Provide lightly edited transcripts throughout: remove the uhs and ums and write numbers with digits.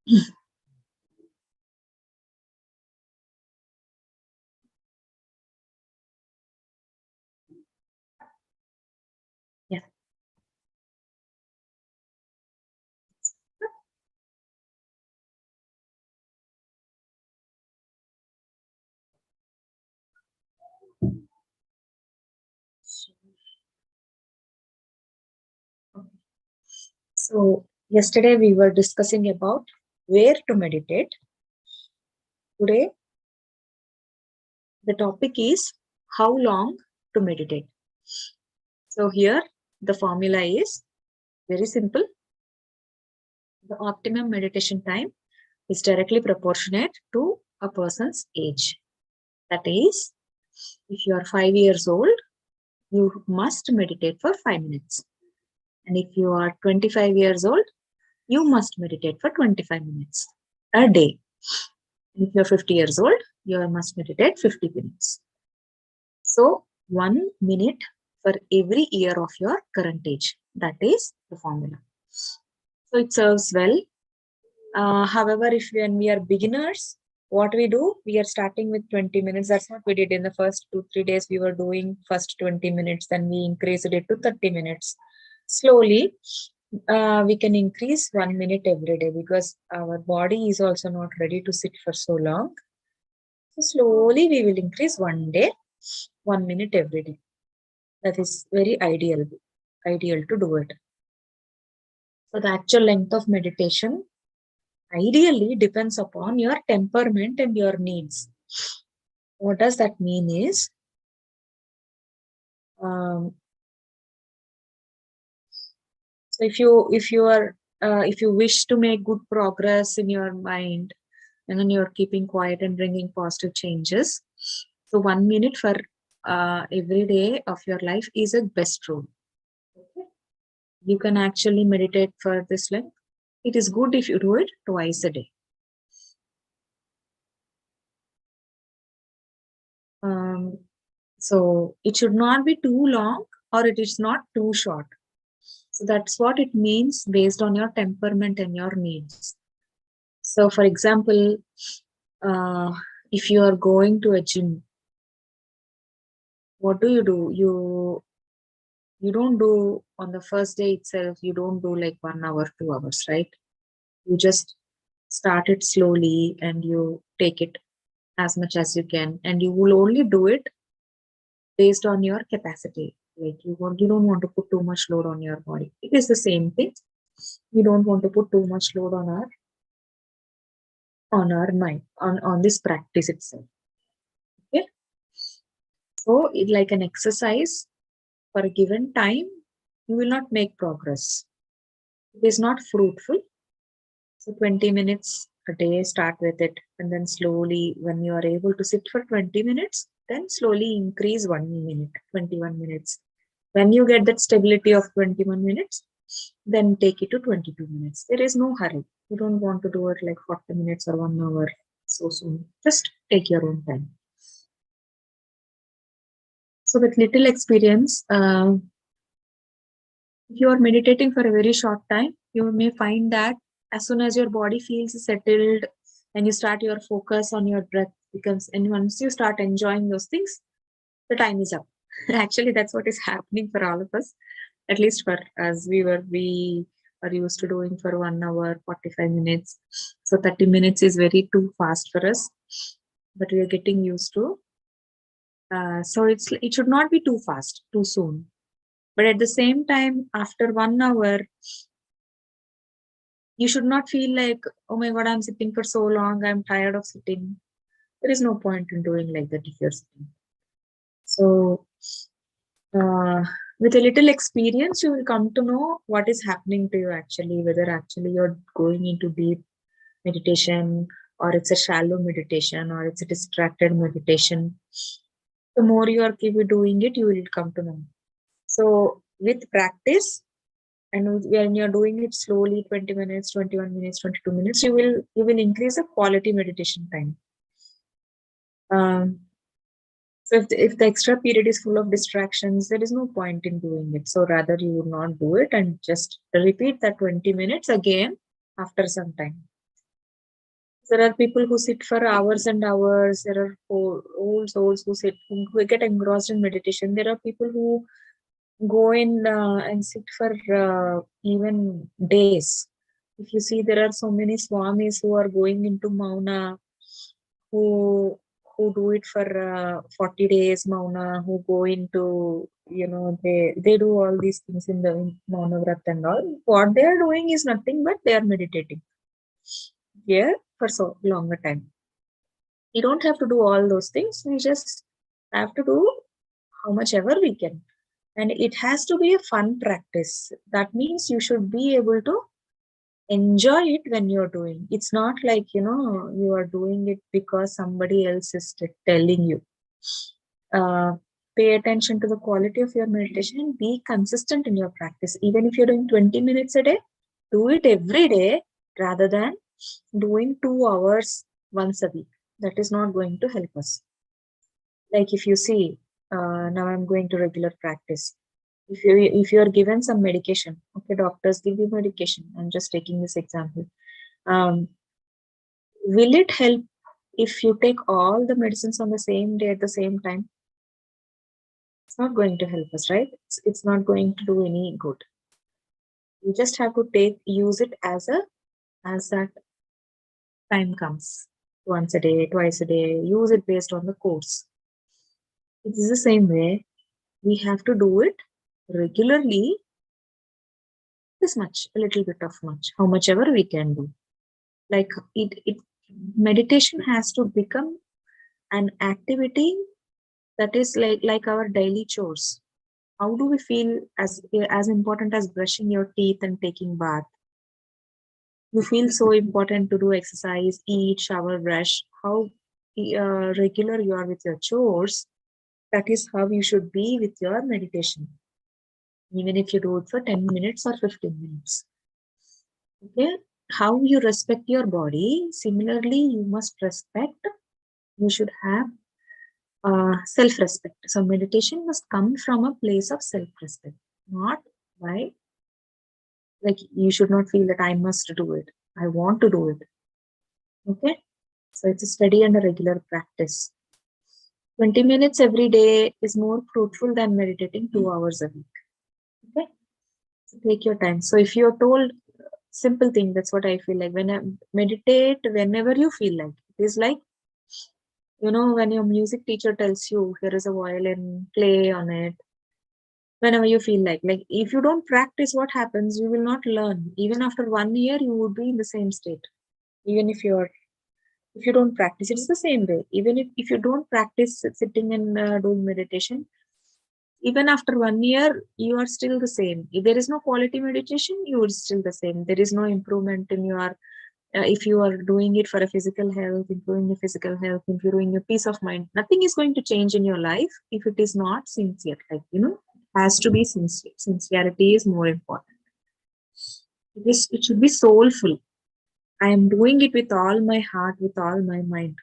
Yeah. So yesterday we were discussing about where to meditate. Today the topic is how long to meditate. So here the formula is very simple. The optimum meditation time is directly proportionate to a person's age. That is, if you are 5 years old, you must meditate for 5 minutes. And if you are 25 years old, you must meditate for 25 minutes a day. And if you're 50 years old, you must meditate 50 minutes. So 1 minute for every year of your current age. That is the formula. So it serves well. However, when we are beginners, what we do, we are starting with 20 minutes. That's what we did in the first 2-3 days. We were doing first 20 minutes, then we increased it to 30 minutes. Slowly, we can increase 1 minute every day because our body is also not ready to sit for so long. So slowly we will increase 1 day, 1 minute every day. That is very ideal to do it. So the actual length of meditation ideally depends upon your temperament and your needs. What does that mean is, so if you wish to make good progress in your mind, and then you're keeping quiet and bringing positive changes, so 1 minute for every day of your life is a best rule. Okay? You can actually meditate for this length. It is good if you do it twice a day. So it should not be too long or it is not too short. So that's what it means based on your temperament and your needs. So for example, if you are going to a gym, what do? You don't do on the first day itself, you don't do like 1 hour, 2 hours, right? You just start it slowly and you take it as much as you can, and you will only do it based on your capacity. Like you don't want to put too much load on your body. It is the same thing. We don't want to put too much load on our mind, on this practice itself. Okay. So it's like an exercise. For a given time, you will not make progress. It is not fruitful. So 20 minutes a day, start with it. And then slowly, when you are able to sit for 20 minutes, then slowly increase 1 minute, 21 minutes. When you get that stability of 21 minutes, then take it to 22 minutes. There is no hurry. You don't want to do it like 40 minutes or 1 hour so soon. Just take your own time. So with little experience, if you are meditating for a very short time, you may find that as soon as your body feels settled and you start your focus on your breath and once you start enjoying those things, the time is up. Actually, that's what is happening for all of us. At least for us, we are used to doing for 1 hour, 45 minutes. So 30 minutes is very too fast for us, but we are getting used to. So it should not be too fast, too soon. But at the same time, after 1 hour, you should not feel like, oh my God, I'm sitting for so long, I'm tired of sitting. There is no point in doing like that if you're sitting. So with a little experience, you will come to know what is happening to you actually, whether actually you're going into deep meditation or it's a shallow meditation or it's a distracted meditation. The more you are keep doing it, you will come to know. So with practice, and when you're doing it slowly, 20 minutes, 21 minutes, 22 minutes, you will increase the quality meditation time. So if the extra period is full of distractions, there is no point in doing it. So rather you would not do it and just repeat that 20 minutes again after some time. There are people who sit for hours and hours. There are old souls who sit, who get engrossed in meditation. There are people who go in and sit for even days. If you see, there are so many swamis who are going into Mauna, who do it for 40 days Mauna, who go into, they do all these things in the Mauna Vrat and all. What they are doing is nothing but they are meditating here for so longer time. We don't have to do all those things. We just have to do how much ever we can. And it has to be a fun practice. That means you should be able to enjoy it when you're doing. It's not like, you are doing it because somebody else is telling you. Pay attention to the quality of your meditation and be consistent in your practice. Even if you're doing 20 minutes a day, do it every day rather than doing 2 hours once a week. That is not going to help us. Like if you see, now I'm going to regular practice. If you are given some medication, okay, doctors give you medication. I'm just taking this example. Will it help if you take all the medicines on the same day at the same time? It's not going to help us, right? It's not going to do any good. You just have to use it as that time comes. Once a day, twice a day, use it based on the course. It's the same way. We have to do it regularly, this much, a little bit of much, how much ever we can do. Like meditation has to become an activity that is like our daily chores. How do we feel as important as brushing your teeth and taking bath? You feel so important to do exercise, eat, shower, brush. How regular you are with your chores, that is how you should be with your meditation. Even if you do it for 10 minutes or 15 minutes. Okay? How you respect your body, similarly, you must respect, you should have self-respect. So meditation must come from a place of self-respect, not by, like, you should not feel that I must do it. I want to do it. Okay? So it's a steady and a regular practice. 20 minutes every day is more fruitful than meditating 2 hours a week. Okay? So take your time. So if you're told, simple thing, that's what I feel like. When I meditate, whenever you feel like, it is like, when your music teacher tells you, here is a violin, play on it. Whenever you feel like if you don't practice, what happens? You will not learn. Even after 1 year, you would be in the same state. Even if you don't practice, it's the same way. Even if you don't practice sitting and doing meditation, even after 1 year, you are still the same. If there is no quality meditation, you are still the same. There is no improvement in your, if you are doing it for a physical health, improving your physical health, improving your peace of mind, nothing is going to change in your life if it is not sincere. It has to be sincere. Sincerity is more important. It should be soulful. I am doing it with all my heart, with all my mind.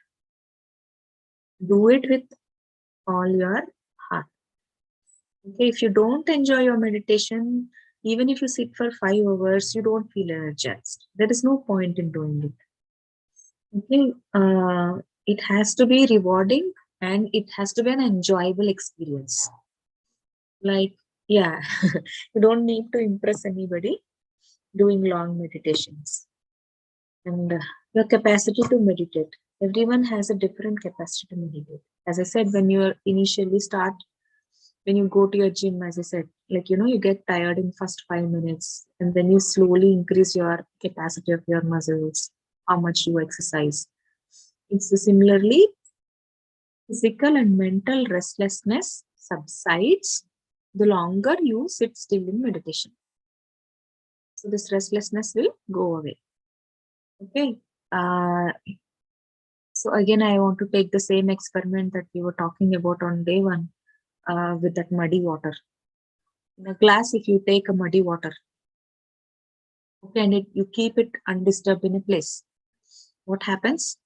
Do it with all your heart. Okay, if you don't enjoy your meditation, even if you sit for 5 hours, you don't feel energized. There is no point in doing it. Okay, it has to be rewarding and it has to be an enjoyable experience. Yeah, you don't need to impress anybody doing long meditations. And your capacity to meditate. Everyone has a different capacity to meditate. As I said, when you initially start, when you go to your gym, as I said, you get tired in first 5 minutes, and then you slowly increase your capacity of your muscles, how much you exercise. It's similarly, physical and mental restlessness subsides the longer you sit still in meditation. So this restlessness will go away. Okay. So again, I want to take the same experiment that we were talking about on day 1 with that muddy water. In a glass, if you take a muddy water, okay, and you keep it undisturbed in a place, what happens?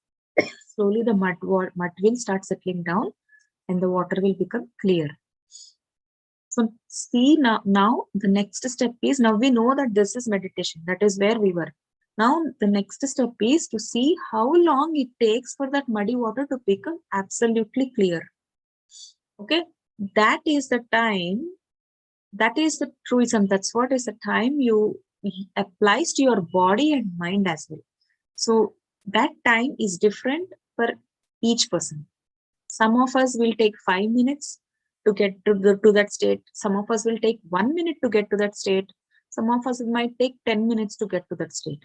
Slowly the mud will start settling down and the water will become clear. So see, now the next step is, now we know that this is meditation. That is where we were. Now, the next step is to see how long it takes for that muddy water to become absolutely clear. Okay, that is the time, that is the truism. That's what is the time you applies to your body and mind as well. So that time is different for each person. Some of us will take 5 minutes to get to that state. Some of us will take 1 minute to get to that state. Some of us might take 10 minutes to get to that state.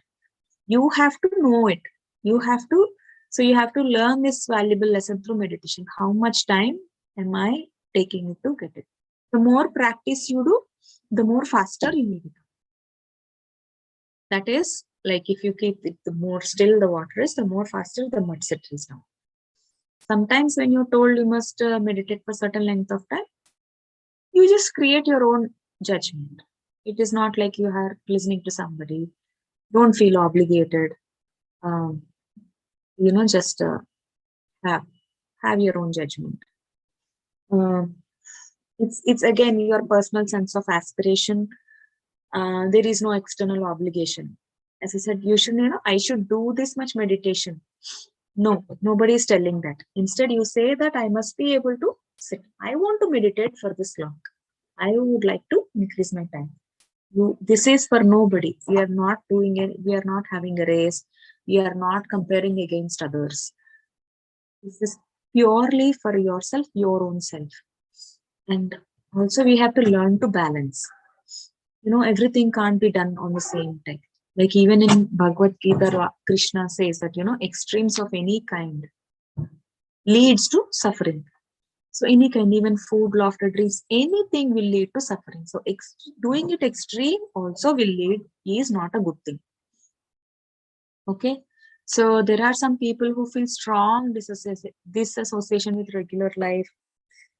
You have to know it. You have to, so you have to learn this valuable lesson through meditation. How much time am I taking it to get it? The more practice you do, the more faster you will become. That is, like if you keep it, the more still the water is, the more faster the mud settles down. Sometimes when you're told you must meditate for certain length of time, you just create your own judgment. It is not like you are listening to somebody. Don't feel obligated. Um, just have your own judgment. It's again your personal sense of aspiration. There is no external obligation. As I said, I should do this much meditation. No, nobody is telling that. Instead, you say that I must be able to sit. I want to meditate for this long. I would like to increase my time. This is for nobody. We are not doing it. We are not having a race. We are not comparing against others. This is purely for yourself, your own self. And also we have to learn to balance. Everything can't be done on the same time. Like even in Bhagavad Gita, Krishna says that, extremes of any kind leads to suffering. So any kind, even food, laughter, drinks, anything will lead to suffering. So doing it extreme also will lead, is not a good thing. Okay. So there are some people who feel strong disassociation with regular life.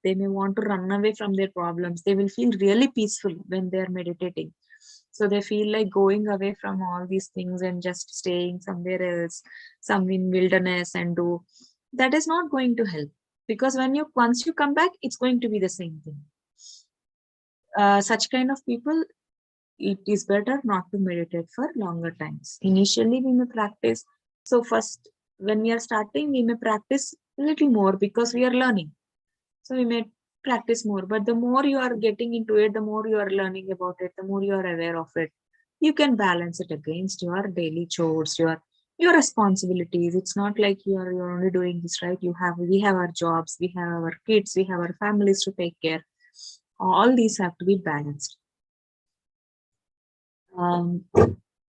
They may want to run away from their problems. They will feel really peaceful when they are meditating. So they feel like going away from all these things and just staying somewhere else, some in wilderness and do. That is not going to help, because once you come back, it's going to be the same thing. Such kind of people, it is better not to meditate for longer times. Initially, we may practice. So first, when we are starting, we may practice a little more because we are learning. So we may practice more, but the more you are getting into it, the more you are learning about it, the more you are aware of it, you can balance it against your daily chores, your responsibilities. It's not like you're only doing this, right? We have our jobs, we have our kids, we have our families to take care. All these have to be balanced.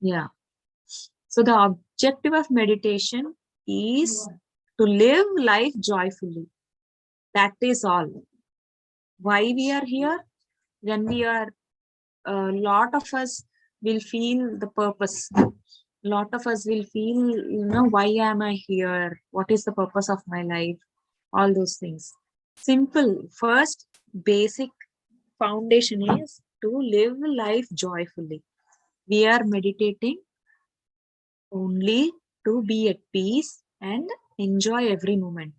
Yeah. So the objective of meditation is to live life joyfully. That is all. Why we are here? When we are, a lot of us will feel the purpose. A lot of us will feel, why am I here? What is the purpose of my life? All those things. Simple. First, basic foundation is to live life joyfully. We are meditating only to be at peace and enjoy every moment.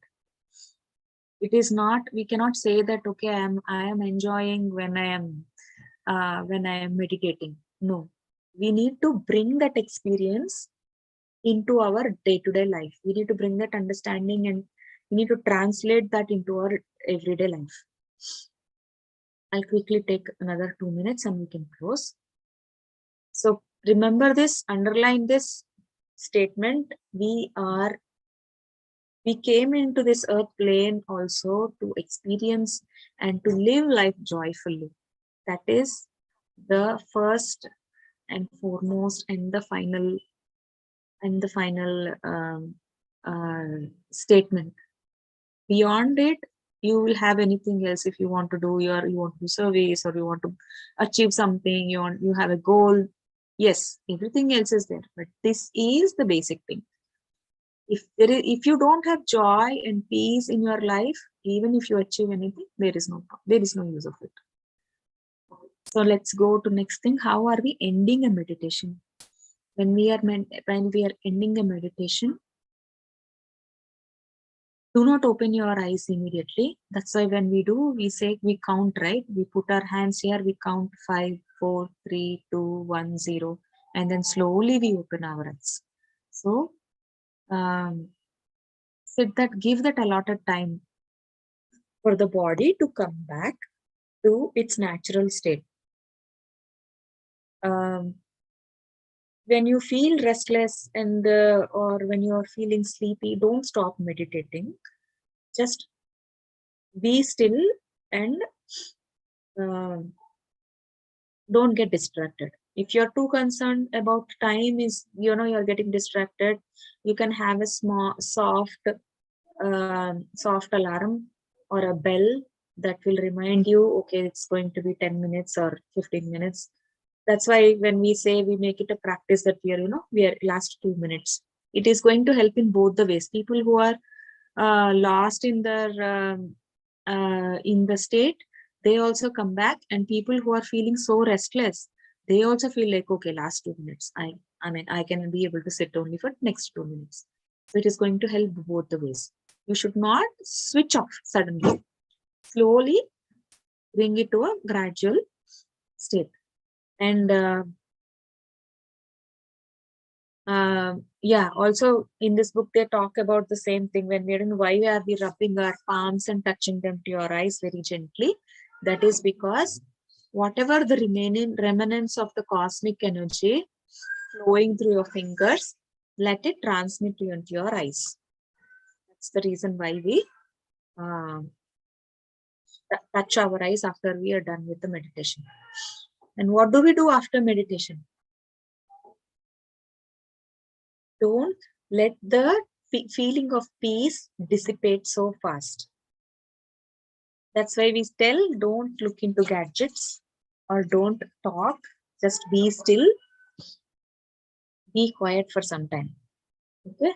It is not, we cannot say that, okay, I am enjoying when I am meditating. No, we need to bring that experience into our day-to-day life. We need to bring that understanding and we need to translate that into our everyday life. I'll quickly take another 2 minutes and we can close. So remember this, underline this statement. We came into this earth plane also to experience and to live life joyfully. That is the first and foremost and the final statement. Beyond it, you will have anything else. If you want to do service, or you want to achieve something, you have a goal. Yes, everything else is there, but this is the basic thing. If you don't have joy and peace in your life, even if you achieve anything, there is no use of it. So let's go to next thing. How are we ending a meditation? When we are ending a meditation, do not open your eyes immediately. That's why when we do, we say we count, right? We put our hands here, we count 5, 4, 3, 2, 1, 0, and then slowly we open our eyes. So give that allotted time for the body to come back to its natural state. When you feel restless and or when you are feeling sleepy, don't stop meditating. Just be still and don't get distracted. If you're too concerned about time, you're getting distracted, you can have a small soft alarm or a bell that will remind you, okay, it's going to be 10 minutes or 15 minutes. That's why when we say we make it a practice that we are last 2 minutes, it is going to help in both the ways. People who are lost in the state, they also come back, and people who are feeling so restless, they also feel like, okay, last 2 minutes, I can be able to sit only for next 2 minutes. So it is going to help both the ways. You should not switch off suddenly. Slowly bring it to a gradual state. And also in this book they talk about the same thing. When we're in, why are we rubbing our palms and touching them to your eyes very gently? That is because whatever the remnants of the cosmic energy flowing through your fingers, let it transmit into your eyes. That's the reason why we touch our eyes after we are done with the meditation. And what do we do after meditation? Don't let the feeling of peace dissipate so fast. That's why we tell, don't look into gadgets or don't talk. Just be still, be quiet for some time. Okay.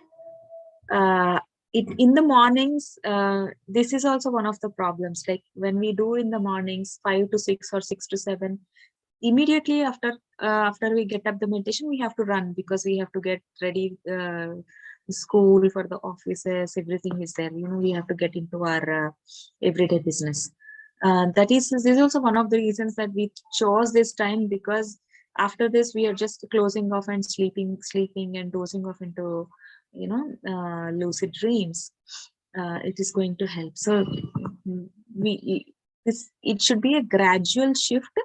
In the mornings, this is also one of the problems. Like when we do in the mornings, 5 to 6 or 6 to 7, immediately after we get up the meditation, we have to run because we have to get ready. School, for the offices, everything is there. We have to get into our everyday business. This is also one of the reasons that we chose this time, because after this we are just closing off and sleeping and dozing off into lucid dreams. It is going to help. So it should be a gradual shift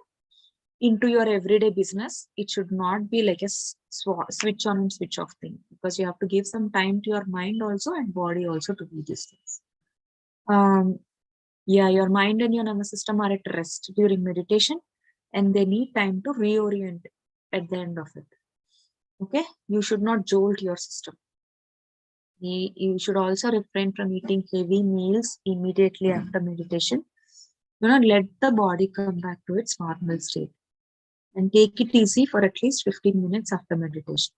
into your everyday business. It should not be like a switch on and switch off thing, because you have to give some time to your mind also and body also to do these things. Your mind and your nervous system are at rest during meditation, and they need time to reorient at the end of it. Okay, you should not jolt your system. You should also refrain from eating heavy meals immediately after meditation. Do not let the body come back to its normal state, and take it easy for at least 15 minutes after meditation.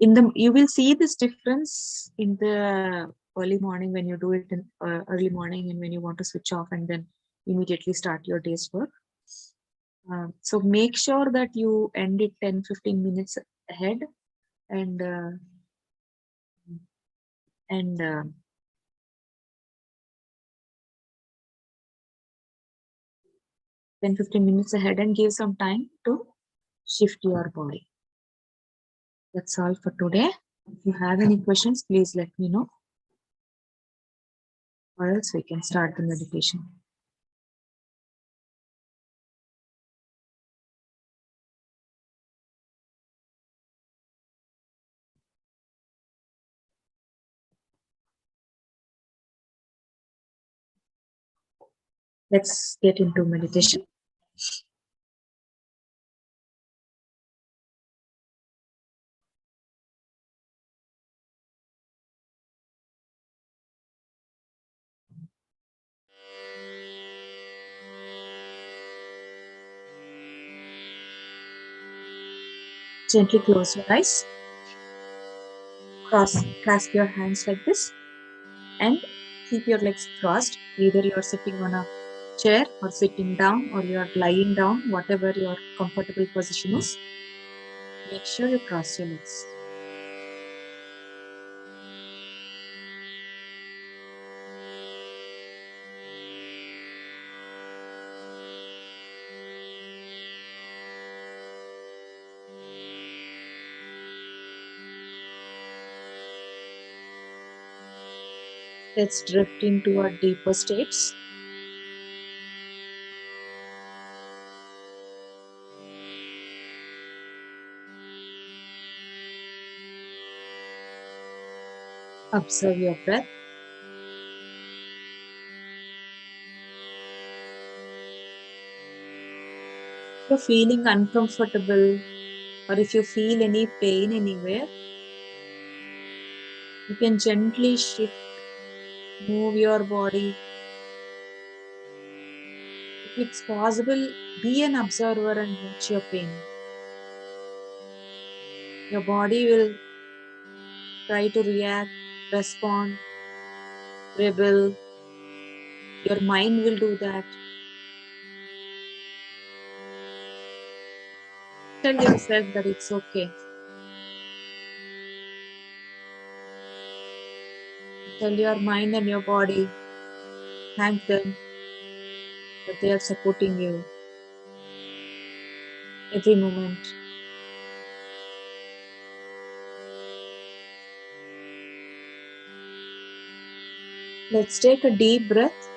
You will see this difference in the early morning when you do it in early morning, and when you want to switch off and then immediately start your day's work. So make sure that you end it 10-15 minutes ahead, and 10-15 minutes ahead, and give some time to shift your body. That's all for today. If you have any questions, please let me know, or else we can start the meditation. Let's get into meditation. Gently close your eyes. Clasp your hands like this, and keep your legs crossed. Either you are sitting on a chair or sitting down, or you are lying down, whatever your comfortable position is. Make sure you cross your legs. Let's drift into our deeper states. Observe your breath. If you're feeling uncomfortable or if you feel any pain anywhere, you can gently shift, move your body. If it's possible, be an observer and watch your pain. Your body will try to react, respond, rebel. Your mind will do that. Tell yourself that it's okay. Tell your mind and your body, thank them that they are supporting you every moment. Let's take a deep breath.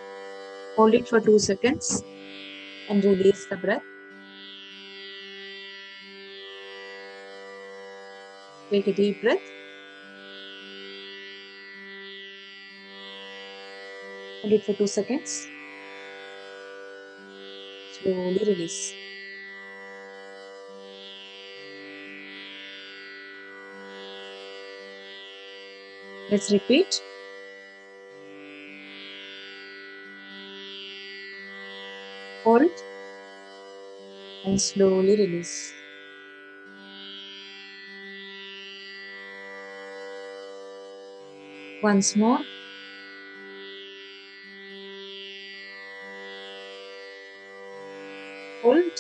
Hold it for 2 seconds and release the breath. Take a deep breath. Hold it for 2 seconds. Slowly release. Let's repeat. Hold and slowly release. Once more. Hold.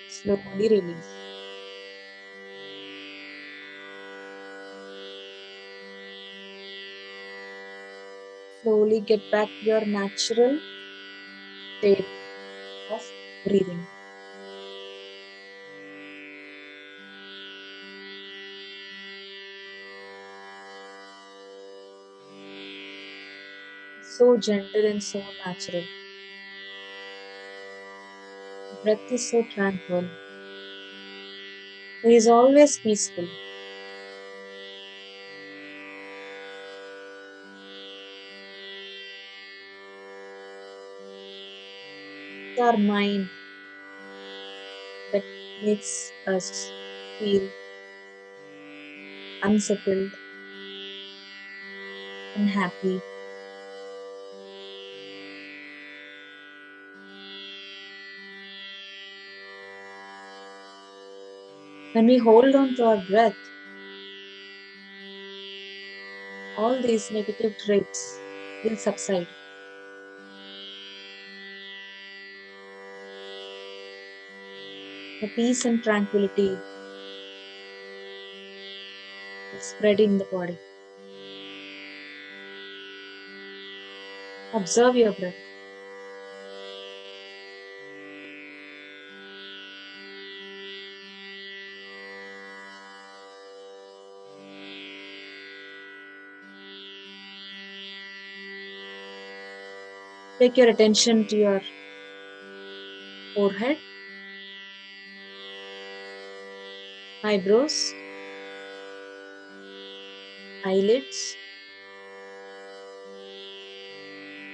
Slowly release. Slowly get back to your natural state of breathing. So gentle and so natural. The breath is so tranquil. It is always peaceful. It's our mind that makes us feel unsettled, unhappy. When we hold on to our breath, all these negative traits will subside. The peace and tranquility will spread in the body. Observe your breath. Take your attention to your forehead, eyebrows, eyelids,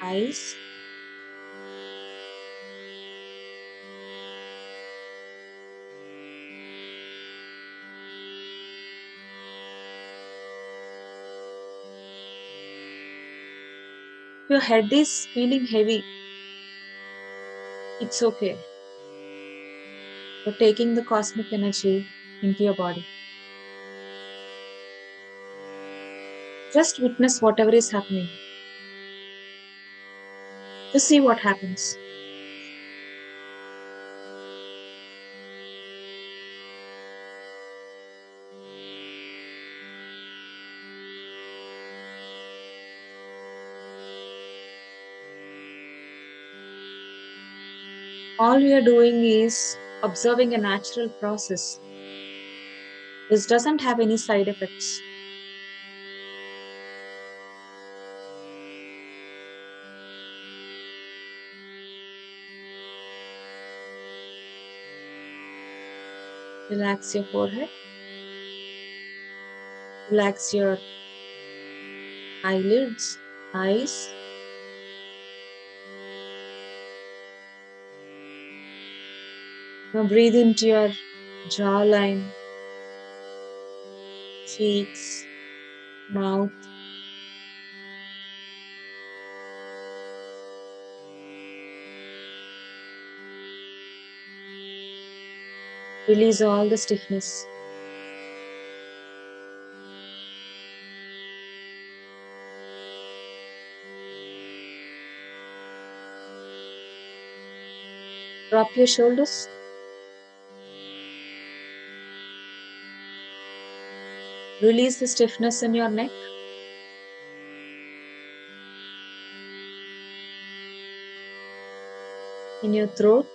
eyes, your head is feeling heavy. It's okay. You're taking the cosmic energy into your body. Just witness whatever is happening. Just see what happens. All we are doing is observing a natural process. This doesn't have any side effects. Relax your forehead. Relax your eyelids, eyes. Now breathe into your jawline, cheeks, mouth. Release all the stiffness. Drop your shoulders. Release the stiffness in your neck. In your throat.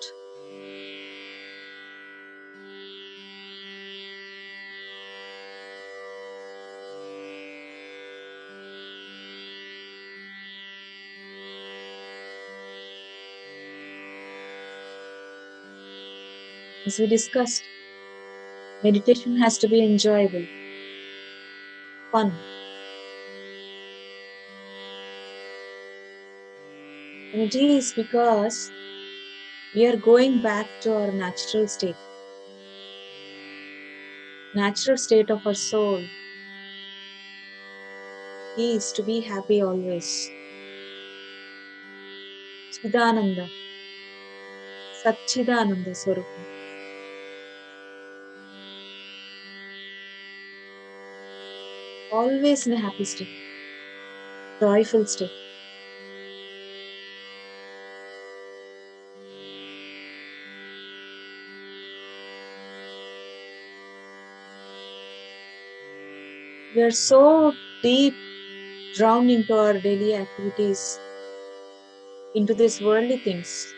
As we discussed, meditation has to be enjoyable, fun. And it is because we are going back to our natural state. Natural state of our soul is to be happy always. Chidananda, Satchidananda Swarupa. Always in a happy state, joyful state. We are so deep drowned into our daily activities, into these worldly things.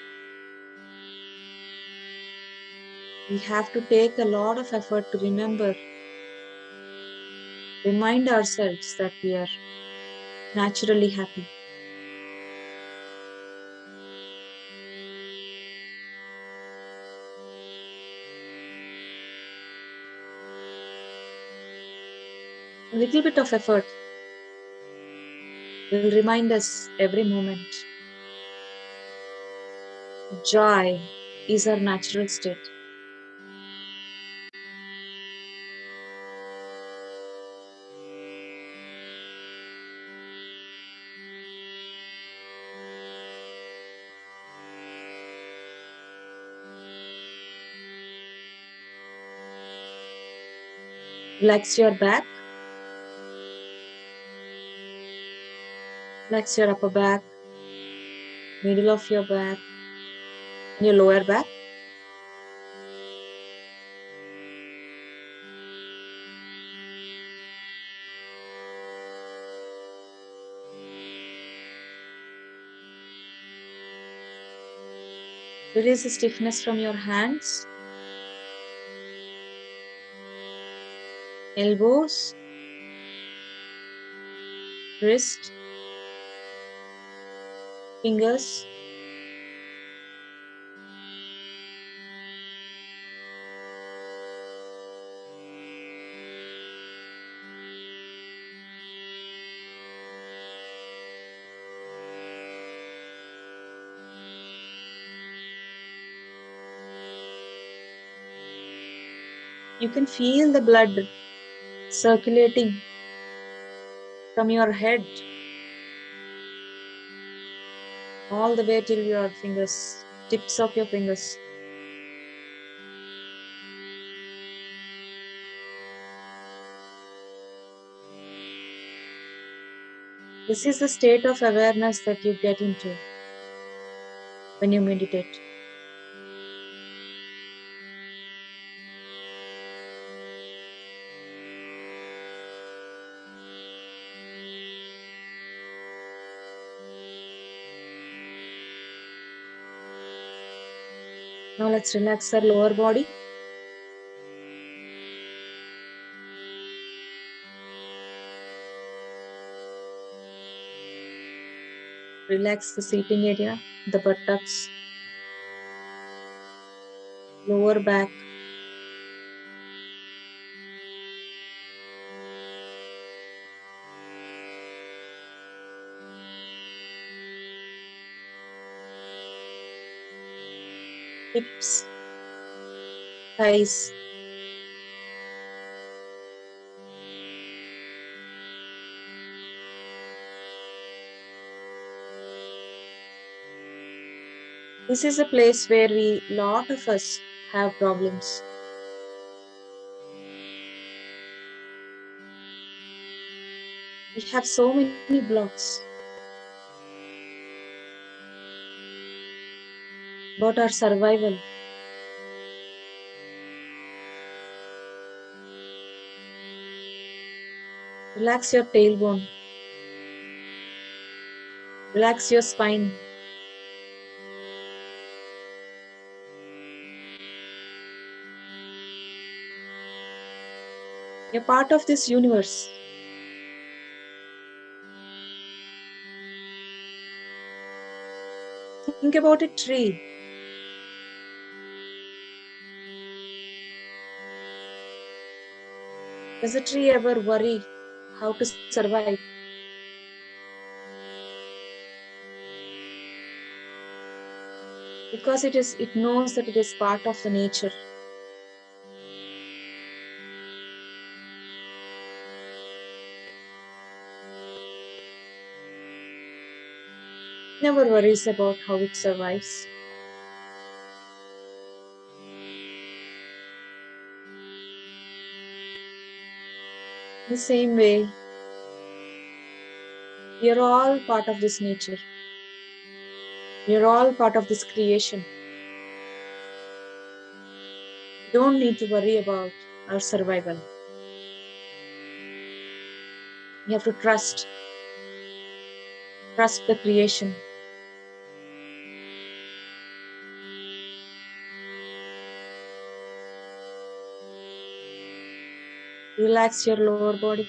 We have to take a lot of effort to remind ourselves that we are naturally happy. A little bit of effort will remind us every moment. Joy is our natural state. Relax your back. Relax your upper back, middle of your back, and your lower back. Release the stiffness from your hands, elbows, wrist, fingers. You can feel the blood circulating from your head all the way till your fingers, tips of your fingers. This is the state of awareness that you get into when you meditate. Now let's relax our lower body. Relax the seating area, the buttocks, lower back, hips, thighs. This is a place where lot of us have problems. We have so many blocks about our survival. Relax your tailbone. Relax your spine. You're part of this universe. Think about a tree. Does a tree ever worry how to survive? Because it knows that it is part of the nature. It never worries about how it survives. In the same way, we are all part of this nature. We are all part of this creation. We don't need to worry about our survival. We have to trust the creation. Relax your lower body.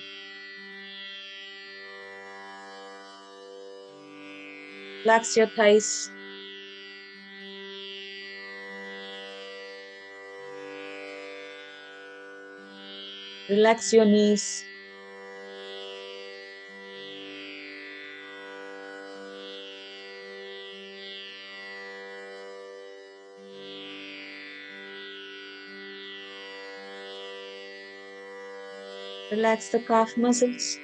Relax your thighs. Relax your knees. Relax the calf muscles.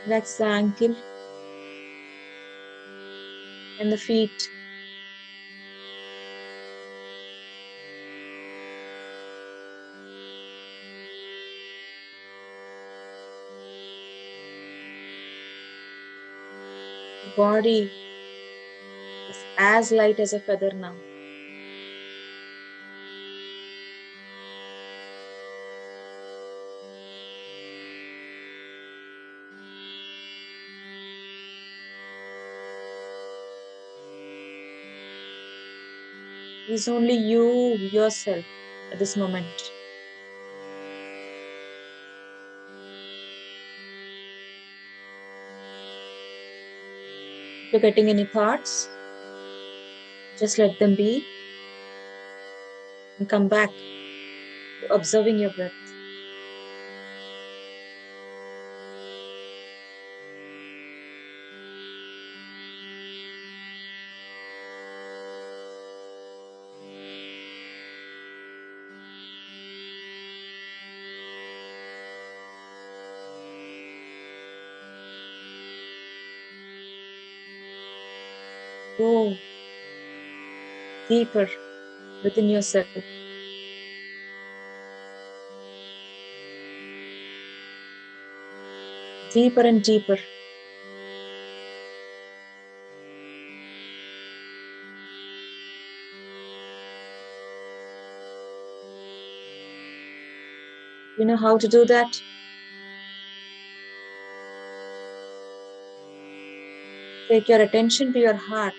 Relax the ankle and the feet. The body is as light as a feather now. It is only you, yourself, at this moment. If you're getting any thoughts, just let them be and come back to observing your breath. Go deeper within yourself. Deeper and deeper. You know how to do that? Take your attention to your heart.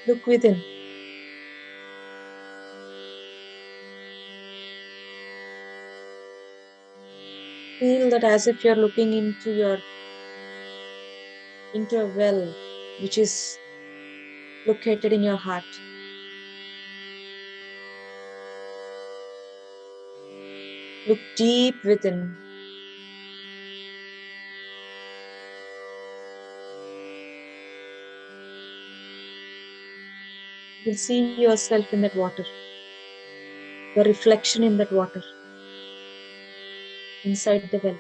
Look within. Feel that as if you're looking into a well. which is located in your heart. Look deep within. You will see yourself in that water, the reflection in that water, inside the well.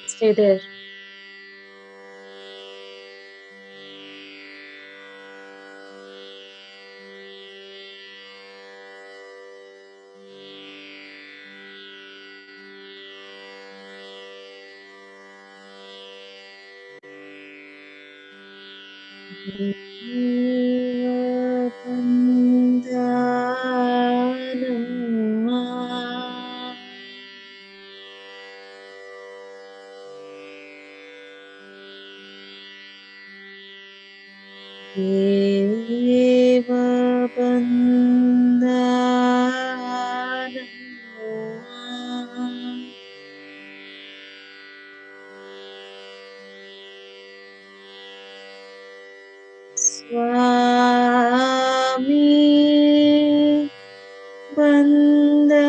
Stay there. Swami Bandhano.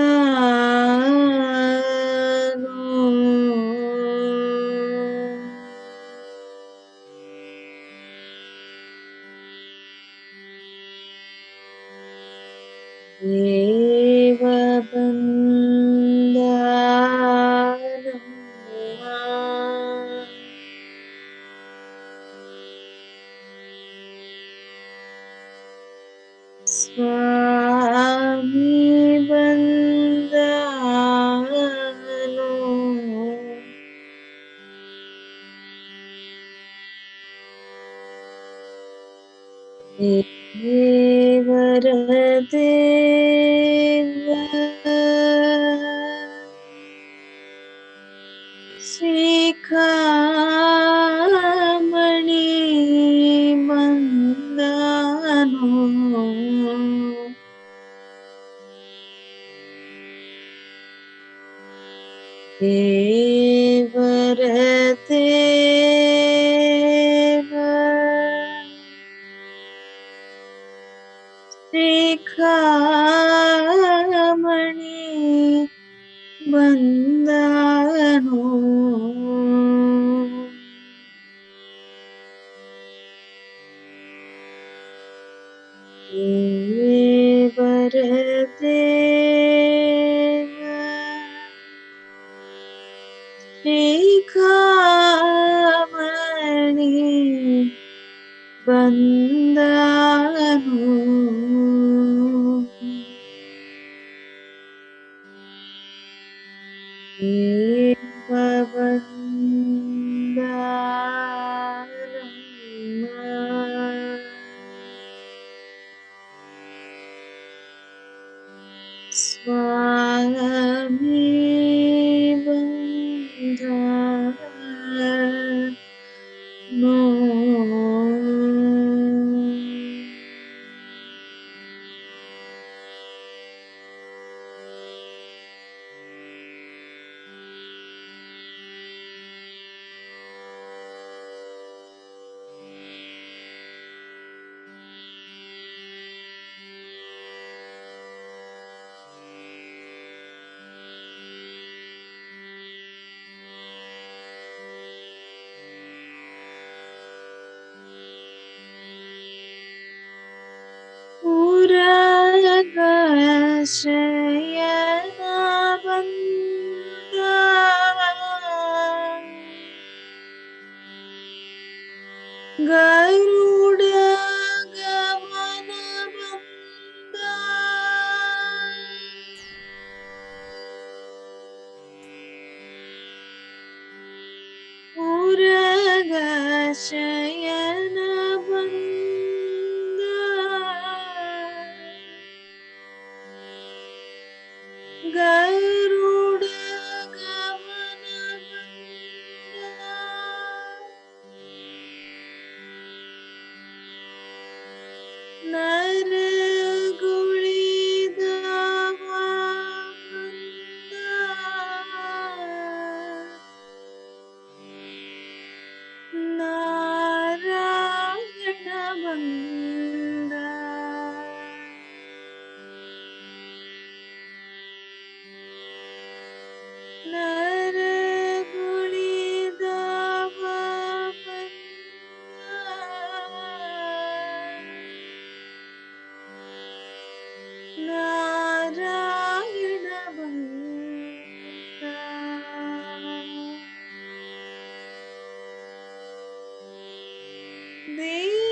Deva Bandhano. Swami Bandhano. Devaradeva Srikamani Bandhano. Devaradeva Srikamani Bandhano. Devaradeva Srikamani Bandhano. Deva Bandhano. Swami Bandhano. Shayana Bandha Garuda Gavana Bandha Uraga Shayana नर नारायण वंद नर नारायण वंद देव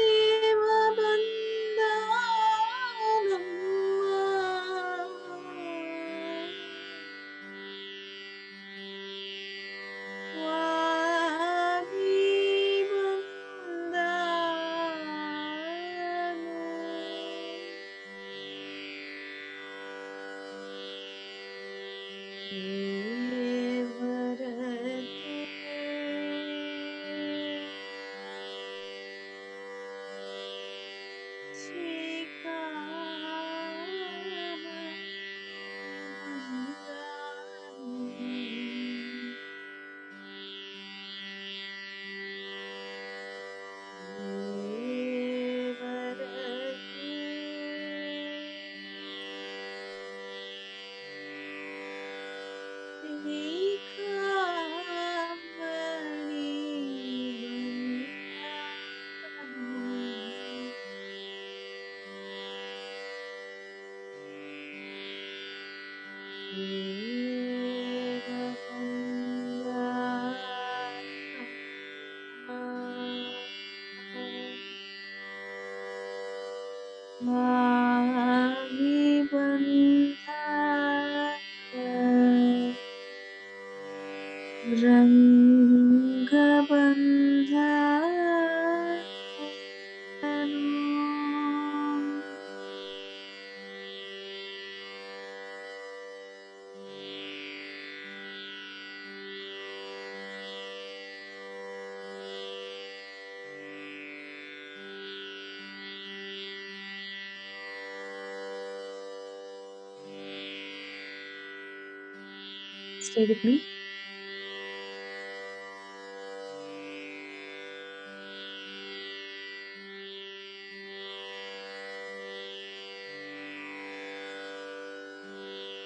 Stay with me.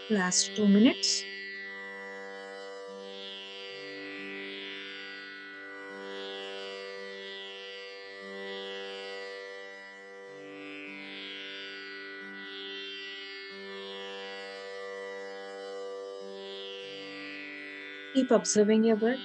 Last 2 minutes. Keep observing your breath.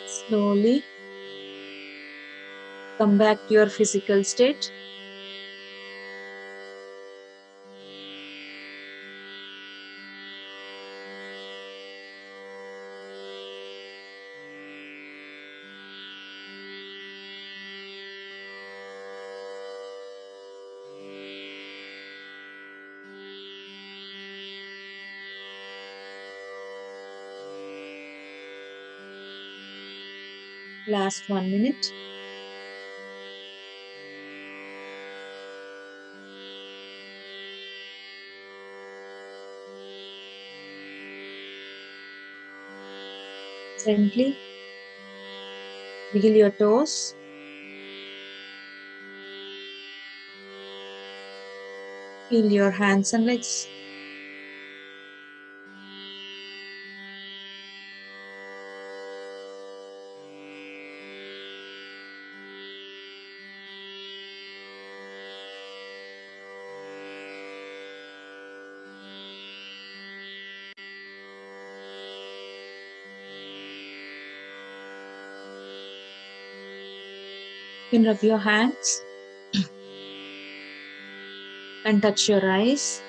Slowly come back to your physical state. Last 1 minute. Gently wiggle your toes. Feel your hands and legs. You can rub your hands and touch your eyes.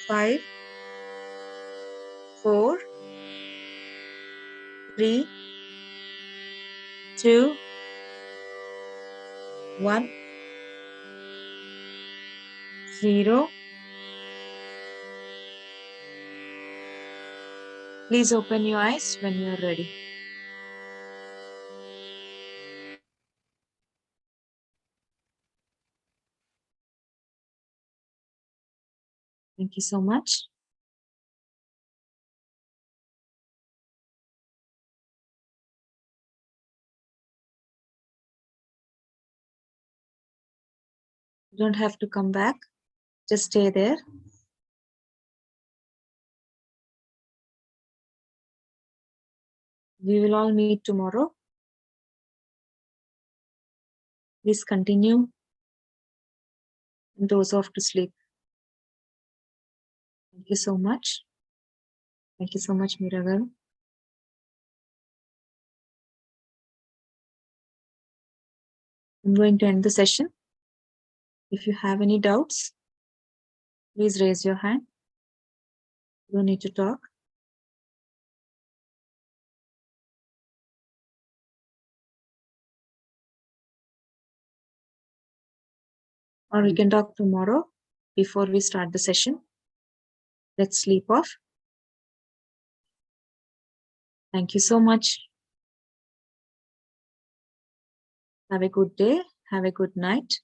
Five, 4, 3, 2, 1, 0. Please open your eyes when you are ready. Thank you so much. You don't have to come back. Just stay there. We will all meet tomorrow. Please continue and doze off to sleep. Thank you so much. Thank you so much, Miragal. I'm going to end the session. If you have any doubts, please raise your hand. You don't need to talk. Or we can talk tomorrow before we start the session. Let's sleep off. Thank you so much. Have a good day. Have a good night.